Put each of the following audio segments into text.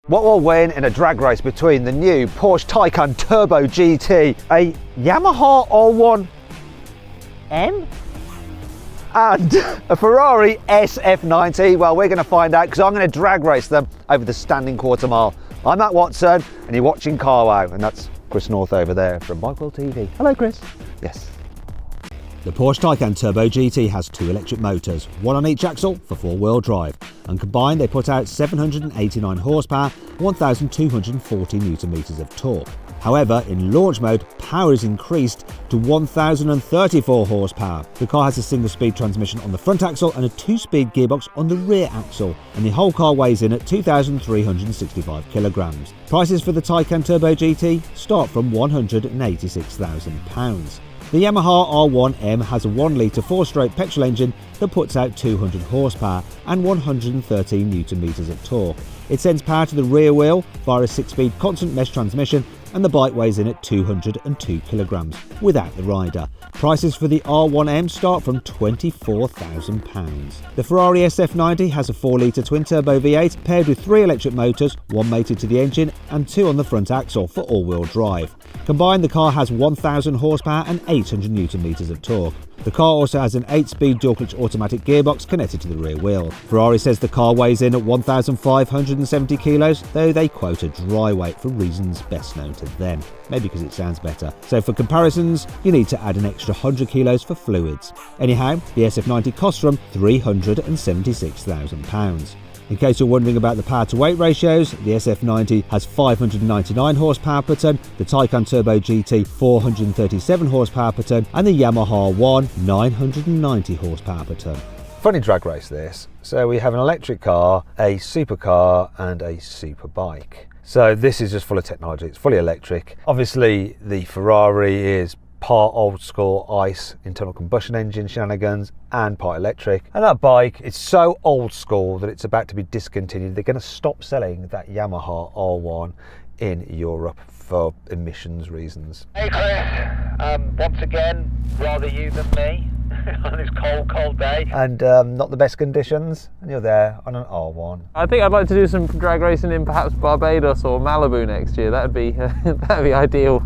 What will win in a drag race between the new Porsche Taycan Turbo GT, a Yamaha R1M and a Ferrari SF90? Well, we're going to find out because I'm going to drag race them over the standing quarter mile. I'm Matt Watson and you're watching Carwow, and that's Chris North over there from Bike World TV. Hello, Chris. Yes. The Porsche Taycan Turbo GT has two electric motors, one on each axle for four-wheel drive, and combined they put out 789 horsepower, 1,240 Nm of torque. However, in launch mode, power is increased to 1,034 horsepower. The car has a single-speed transmission on the front axle and a two-speed gearbox on the rear axle, and the whole car weighs in at 2,365 kilograms. Prices for the Taycan Turbo GT start from £186,000. The Yamaha R1M has a 1-litre 4-stroke petrol engine that puts out 200 horsepower and 113 Nm of torque. It sends power to the rear wheel via a 6-speed constant mesh transmission, and the bike weighs in at 202 kilograms without the rider. Prices for the R1M start from £24,000. The Ferrari SF90 has a 4-litre twin-turbo V8 paired with 3 electric motors, one mated to the engine and 2 on the front axle for all-wheel drive. Combined, the car has 1,000 horsepower and 800 Nm of torque. The car also has an 8-speed dual-clutch automatic gearbox connected to the rear wheel. Ferrari says the car weighs in at 1,570 kilos, though they quote a dry weight for reasons best known to them. Maybe because it sounds better. So for comparisons, you need to add an extra 100 kilos for fluids. Anyhow, the SF90 costs from £376,000. In case you're wondering about the power to weight ratios, the SF90 has 599 horsepower per tonne, the Taycan Turbo GT 437 horsepower per tonne, and the Yamaha R1 990 horsepower per tonne. Funny drag race this. So we have an electric car, a supercar and a super bike. So this is just full of technology, it's fully electric. Obviously the Ferrari is part old school ICE internal combustion engine shenanigans and part electric, and that bike is so old school that it's about to be discontinued. They're going to stop selling that Yamaha R1 in Europe for emissions reasons. Hey Chris, once again rather you than me on this cold day, and not the best conditions, and you're there on an R1. I think I'd like to do some drag racing in perhaps Barbados or Malibu next year. That'd be that'd be ideal.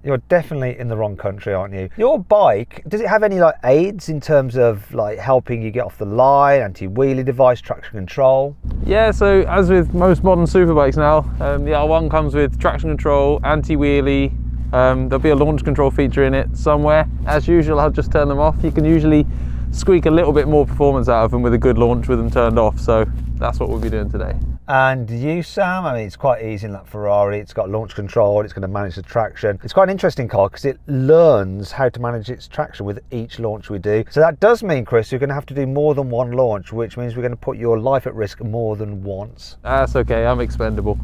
You're definitely in the wrong country, aren't you? Your bike, does it have any like aids in terms of like helping you get off the line, anti-wheelie device, traction control? Yeah, so as with most modern superbikes now, the R1 comes with traction control, anti-wheelie. There'll be a launch control feature in it somewhere. As usual, I'll just turn them off. You can usually squeak a little bit more performance out of them with a good launch with them turned off, so that's what we'll be doing today. And you, Sam, I mean, it's quite easy in that Ferrari. It's got launch control, it's going to manage the traction. It's quite an interesting car because it learns how to manage its traction with each launch we do. So that does mean, Chris, you're going to have to do more than one launch, which means we're going to put your life at risk more than once. That's okay, I'm expendable.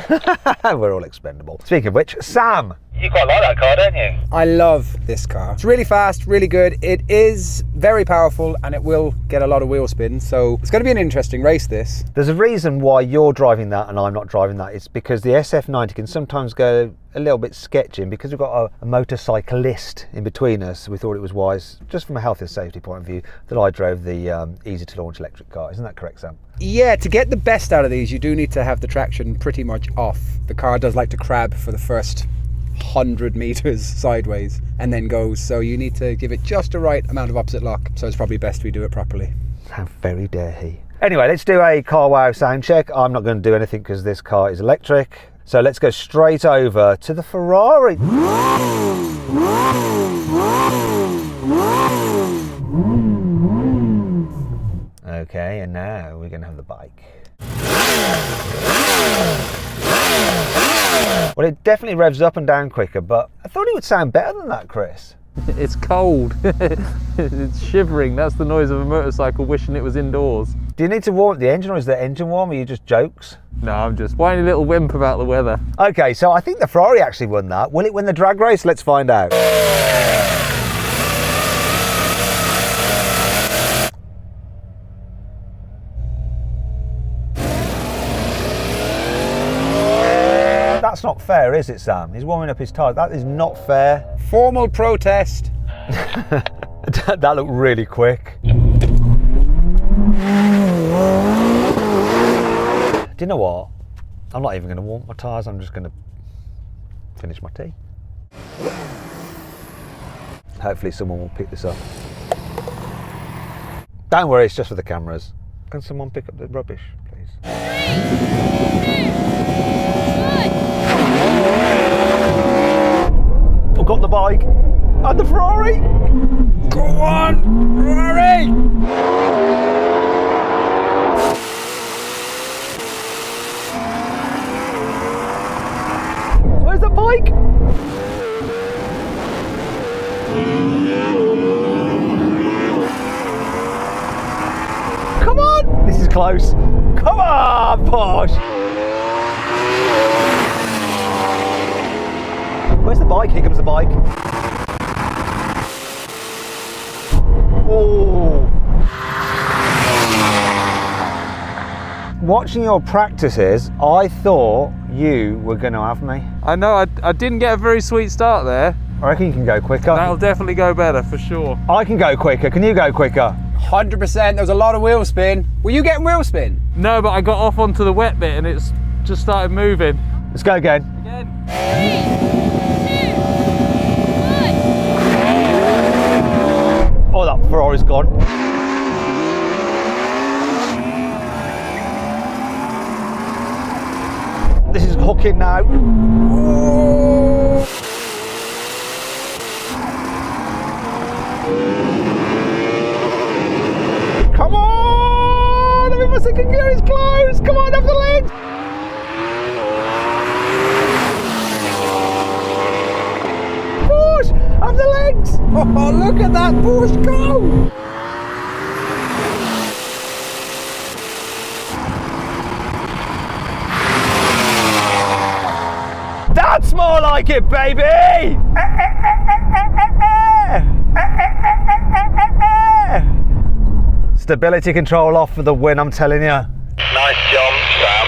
We're all expendable. Speaking of which, Sam! you quite like that car, don't you? I love this car. It's really fast, really good. It is very powerful and it will get a lot of wheel spin, so it's going to be an interesting race, this. There's a reason why you're driving that and I'm not driving that. It's because the SF90 can sometimes go a little bit sketchy, and because we've got a motorcyclist in between us, we thought it was wise, just from a health and safety point of view, that I drove the easy to launch electric car. Isn't that correct, Sam? Yeah, to get the best out of these, you do need to have the traction pretty much off. The car does like to crab for the first 100 meters sideways and then goes, so you need to give it just the right amount of opposite lock, so it's probably best we do it properly. How very dare he. Anyway, let's do a Carwow sound check. I'm not going to do anything because this car is electric, so let's go straight over to the Ferrari. Okay, and now we're going to have the bike. Well, it definitely revs up and down quicker, but I thought it would sound better than that, Chris. It's cold. It's shivering. That's the noise of a motorcycle wishing it was indoors. Do you need to warm up the engine, or is the engine warm, or are you just jokes? No, I'm just whiny little wimp about the weather. Okay, so I think the Ferrari actually won that. Will it win the drag race? Let's find out. That's not fair, is it, Sam? He's warming up his tyres. That is not fair. Formal protest. That looked really quick. Do you know what? I'm not even going to warm my tyres, I'm just going to finish my tea. Hopefully someone will pick this up. Don't worry, it's just for the cameras. Can someone pick up the rubbish, please? I've got the bike and the Ferrari. Go on, Ferrari! Where's the bike? Come on! This is close. Come on, Porsche! Where's the bike? Here comes the bike. Oh! Watching your practices, I thought you were going to have me. I know, I didn't get a very sweet start there. I reckon you can go quicker. That'll definitely go better, for sure. I can go quicker. Can you go quicker? 100%. There was a lot of wheel spin. Were you getting wheel spin? No, but I got off onto the wet bit and it's just started moving. Let's go again. Oh, that Ferrari's gone. This is hooking now. Oh. Come on! I'm in my second gear, it's close! Come on, up the legs! Porsche, up the legs! Oh, look at that Porsche go! That's more like it, baby! Stability control off for the win, I'm telling you. Nice jump, Sam.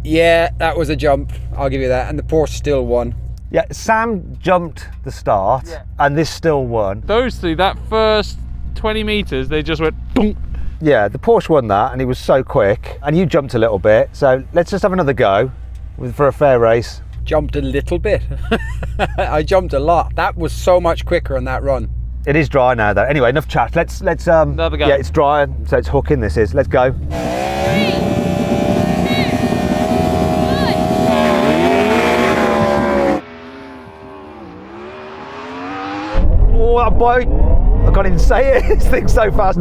Yeah, that was a jump. I'll give you that. And the Porsche still won. Yeah, Sam jumped the start, and this still won. Those three, that first 20 metres, they just went boom. Yeah, the Porsche won that, and he was so quick. And you jumped a little bit, so let's just have another go for a fair race. Jumped a little bit. I jumped a lot. That was so much quicker on that run. It is dry now, though. Anyway, enough chat. Let's Another go. Yeah, it's dry, so it's hooking. This is. Let's go. Oh, that bike! I can't even say it. This thing's so fast.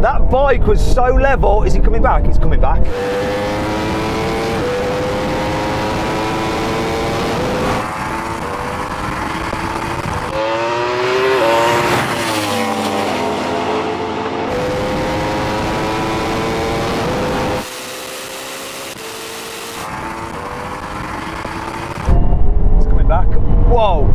That bike was so level. Is it coming back? It's coming back. It's coming back. Whoa.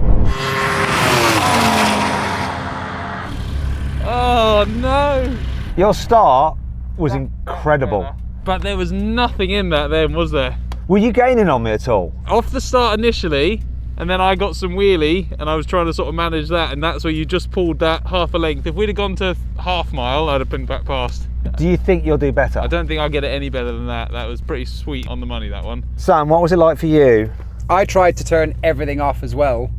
Oh no! Your start was incredible. But there was nothing in that then, was there? Were you gaining on me at all? Off the start initially, and then I got some wheelie, and I was trying to sort of manage that, and that's where you just pulled that half a length. If we'd have gone to half mile, I'd have been back past. Do you think you'll do better? I don't think I'll get it any better than that. That was pretty sweet on the money, that one. Sam, what was it like for you? I tried to turn everything off as well,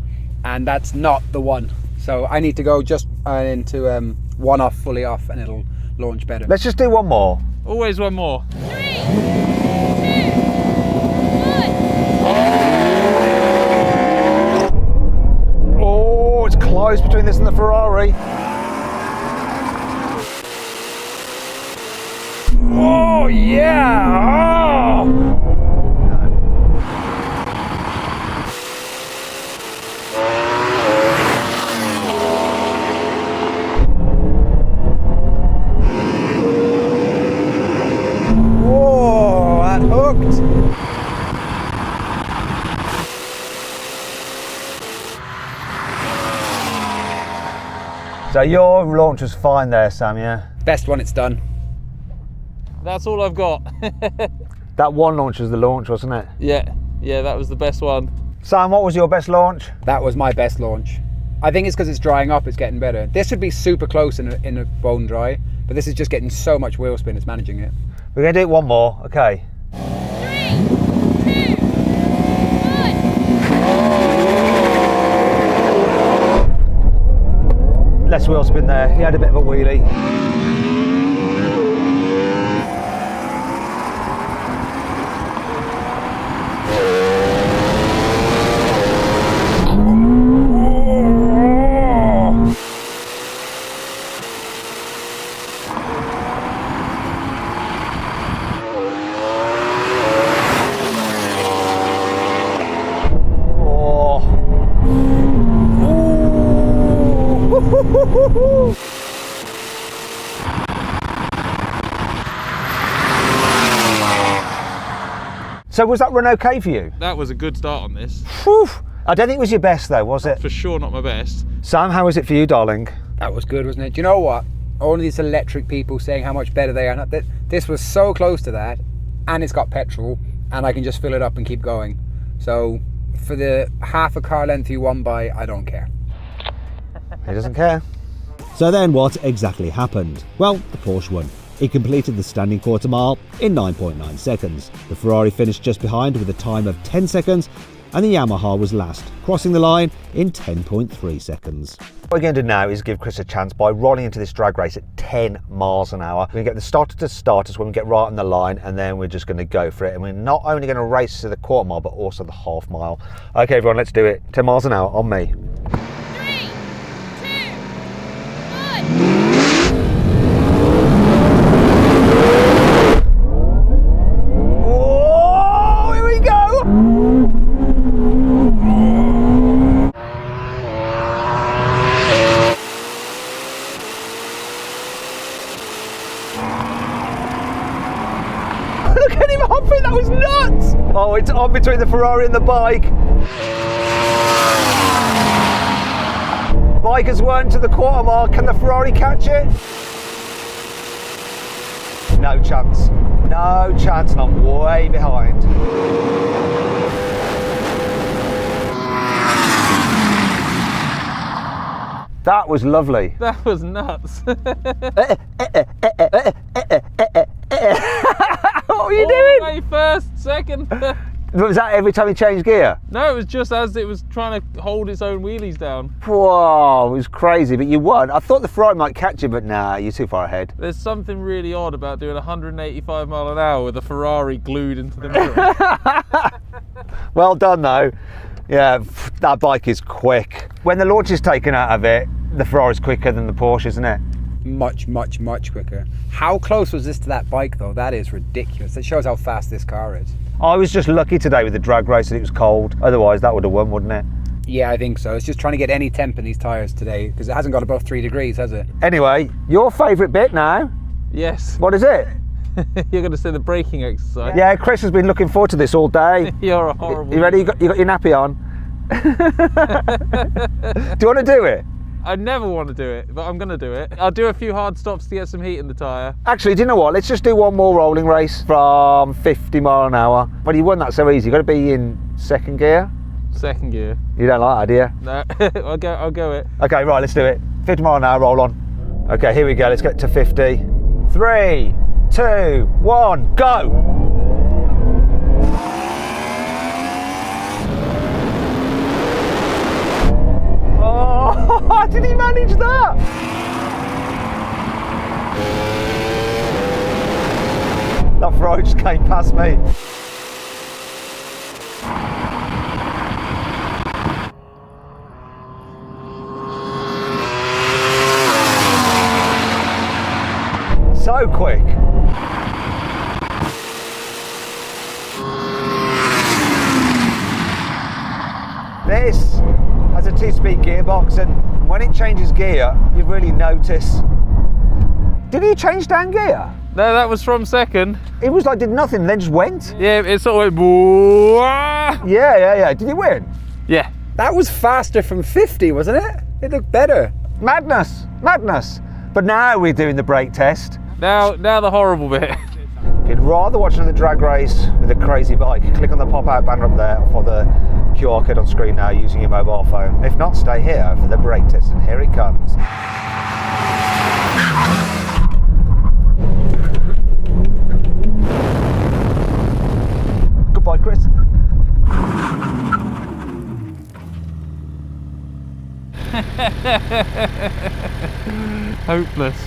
and that's not the one. So I need to go just into one off, fully off, and it'll launch better. Let's just do one more. Always one more. 3, 2, 1. Oh, it's close between this and the Ferrari. Oh yeah! Oh. Whoa, that hooked. So your launch was fine there, Sam, yeah? Best one it's done. That's all I've got. That one launch was the launch, wasn't it? Yeah, that was the best one. Sam, what was your best launch? That was my best launch. I think it's because it's drying up, it's getting better. This would be super close in a bone dry, but this is just getting so much wheel spin, it's managing it. We're going to do it one more, okay. 3, 2, 1. Less wheel spin there, he had a bit of a wheelie. So was that run okay for you? That was a good start on this. Whew. I don't think it was your best though, was it? For sure not my best. Sam, how was it for you, darling? That was good, wasn't it? Do you know what? All of these electric people saying how much better they are. This was so close to that, and it's got petrol, and I can just fill it up and keep going. So for the half a car length you won by, I don't care. He doesn't care. So then what exactly happened? Well, the Porsche won. It completed the standing quarter mile in 9.9 seconds. The Ferrari finished just behind with a time of 10 seconds, and the Yamaha was last, crossing the line in 10.3 seconds. What we're going to do now is give Chris a chance by rolling into this drag race at 10 miles an hour. We're going to get the starter to starters when we get right on the line, and then we're just going to go for it. And we're not only going to race to the quarter mile, but also the half mile. Okay, everyone, let's do it. 10 miles an hour on me. 3, 2, 1. Oh, here we go! Look at him hopping, that was nuts! Oh, it's on between the Ferrari and the bike. Bike has won to the quarter mile. Can the Ferrari catch it? No chance. No chance, and I'm way behind. That was lovely. That was nuts. What were you doing? Way first, second. Was that every time you changed gear? No, it was just as it was trying to hold its own wheelies down. Whoa, it was crazy, but you won. I thought the Ferrari might catch you, but nah, you're too far ahead. There's something really odd about doing 185 mile an hour with a Ferrari glued into the mirror. Well done though. Yeah, that bike is quick. When the launch is taken out of it, the Ferrari's quicker than the Porsche, isn't it? Much, much, much quicker. How close was this to that bike though? That is ridiculous. It shows how fast this car is. I was just lucky today with the drag race that it was cold. Otherwise, that would have won, wouldn't it? Yeah, I think so. It's just trying to get any temp in these tyres today because it hasn't got above 3 degrees, has it? Anyway, your favourite bit now? Yes. What is it? You're going to see the braking exercise. Yeah, Chris has been looking forward to this all day. You're a horrible. You ready? You got your nappy on? Do you want to do it? I never want to do it, but I'm going to do it. I'll do a few hard stops to get some heat in the tyre. Actually, do you know what? Let's just do one more rolling race from 50 mile an hour. Well, you won that so easy. You've got to be in second gear. Second gear. You don't like that, do you? No, I'll go it. Okay, right, let's do it. 50 mile an hour, roll on. Okay, here we go. Let's get to 50. 3, 2, 1, go! Oh, how did he manage that? That Ferrari just came past me. So quick. This has a 2-speed gearbox, and when it changes gear, you really notice. Did he change down gear? No, that was from second. It was like did nothing, then just went. Yeah, it sort of went. Yeah. Did he win? Yeah. That was faster from 50, wasn't it? It looked better. Madness. But now we're doing the brake test. Now the horrible bit. If you'd rather watch another drag race with a crazy bike, click on the pop-out banner up there for the QR code on screen now using your mobile phone. If not, stay here for the brake test, and here it comes. Goodbye, Chris. Hopeless.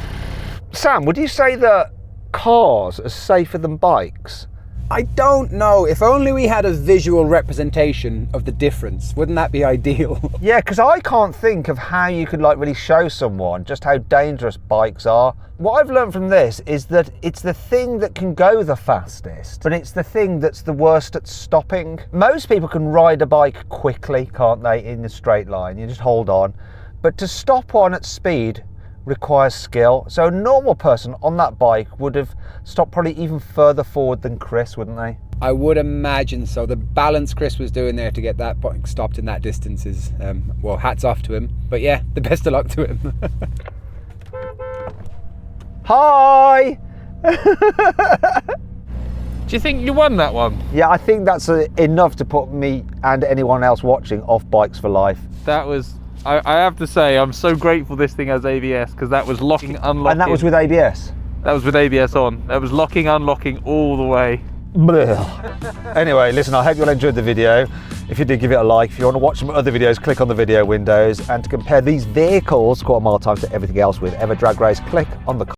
Sam, would you say that cars are safer than bikes? I don't know. If only we had a visual representation of the difference. Wouldn't that be ideal? Yeah, because I can't think of how you could like really show someone just how dangerous bikes are. What I've learned from this is that it's the thing that can go the fastest, but it's the thing that's the worst at stopping. Most people can ride a bike quickly, can't they, in a straight line? You just hold on. But to stop one at speed requires skill. So a normal person on that bike would have stopped probably even further forward than Chris, wouldn't they? I would imagine so. The balance Chris was doing there to get that bike stopped in that distance is, well, hats off to him. But yeah, the best of luck to him. Hi! Do you think you won that one? Yeah, I think that's enough to put me and anyone else watching off bikes for life. That was, I have to say, I'm so grateful this thing has ABS, because that was locking, unlocking. And that was with ABS? That was with ABS on. That was locking, unlocking all the way. Anyway, listen, I hope you all enjoyed the video. If you did, give it a like. If you want to watch some other videos, click on the video windows. And to compare these vehicles, quarter mile times, to everything else with Ever Drag Race, click on the